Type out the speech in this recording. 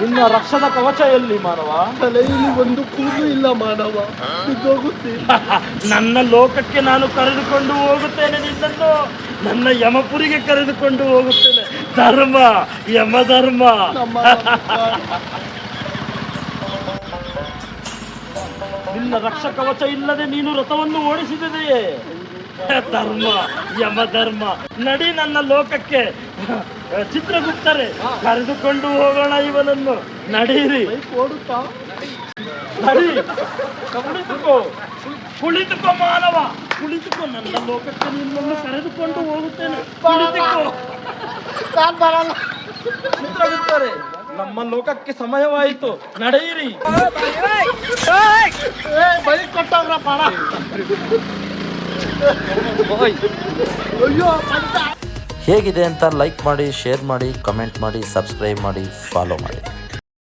ನಿನ್ನ ರಕ್ಷದ ಕವಚ ಎಲ್ಲಿ ಮಾನವ? ತಲೆಯಲ್ಲಿ ಒಂದು ಕೂದಲು ಇಲ್ಲ ಮಾನವ, ಬಿದ್ದೋಗುತ್ತೆ. ನನ್ನ ಲೋಕಕ್ಕೆ ನಾನು ಕರೆದುಕೊಂಡು ಹೋಗುತ್ತೇನೆ ನಿನ್ನನ್ನು, ನನ್ನ ಯಮಪುರಿಗೆ ಕರೆದುಕೊಂಡು ಹೋಗುತ್ತೇನೆ. ಧರ್ಮ, ಯಮಧರ್ಮ. ನಿನ್ನ ರಕ್ಷ ಕವಚ ಇಲ್ಲದೆ ನೀನು ರಥವನ್ನು ಓಡಿಸಿದೆಯೇ? ಧರ್ಮ, ಯಮಧರ್ಮ. ನಡಿ ನನ್ನ ಲೋಕಕ್ಕೆ. ಚಿತ್ರಗುಪ್ತರೆ, ಕರೆದುಕೊಂಡು ಹೋಗೋಣ ಇವನನ್ನು. ನಡೀರಿ. ಓಡುತ್ತಾ ನಡಿ, ಕುಳಿತುಕೋ, ಕುಳಿತುಕೋ ಮಾನವ, ಕುಳಿತುಕೋ. ನನ್ನ ಲೋಕಕ್ಕೆ ನಿನ್ನನ್ನು ಕರೆದುಕೊಂಡು ಹೋಗುತ್ತೇನೆ. ಕುಳಿತುಕೋ. ಚಿತ್ರಗುಪ್ತರೆ, ನಮ್ಮ ಲೋಕಕ್ಕೆ ಸಮಯವಾಯಿತು. ನಡೆಯಿರಿ. ಬೈಕ್ ಕೊಟ್ಟವ್ರ ಪಾಡ. ಅಯ್ಯೋ, ಹೇಗಿದೆ ಅಂತ ಲೈಕ್ ಮಾಡಿ, ಶೇರ್ ಮಾಡಿ, ಕಮೆಂಟ್ ಮಾಡಿ, ಸಬ್ಸ್ಕ್ರೈಬ್ ಮಾಡಿ, ಫಾಲೋ ಮಾಡಿ.